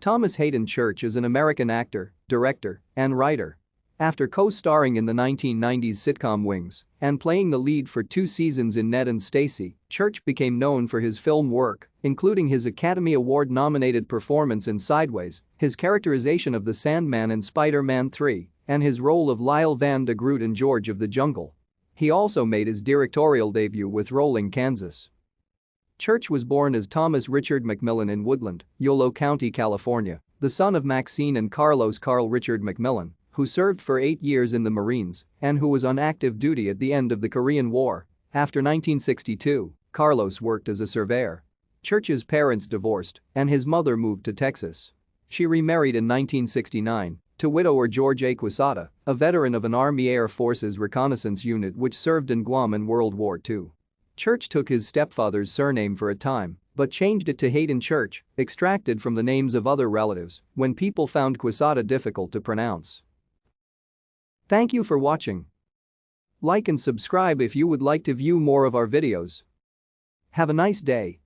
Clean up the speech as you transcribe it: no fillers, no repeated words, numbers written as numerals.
Thomas Haden Church is an American actor, director, and writer. After co-starring in the 1990s sitcom Wings and playing the lead for 2 seasons in Ned Stacey, Church became known for his film work, including his Academy Award-nominated performance in Sideways, his characterization of the Sandman in Spider-Man 3, and his role of Lyle the Groot in George of the Jungle. He also made his directorial debut with Rolling, Kansas. Church was born as Thomas Richard McMillan in Woodland, Yolo County, California, the son of Maxine and Carlos Carl Richard McMillan, who served for 8 years in the Marines and who was on active duty at the end of the Korean War. After 1962, Carlos worked as a surveyor. Church's parents divorced and his mother moved to Texas. She remarried in 1969 to widower George A. Quesada, a veteran of an Army Air Forces reconnaissance unit which served in Guam in World War II. Church took his stepfather's surname for a time, but changed it to Haden Church, extracted from the names of other relatives, when people found Quesada difficult to pronounce. Thank you for watching. Like and subscribe if you would like to view more of our videos. Have a nice day.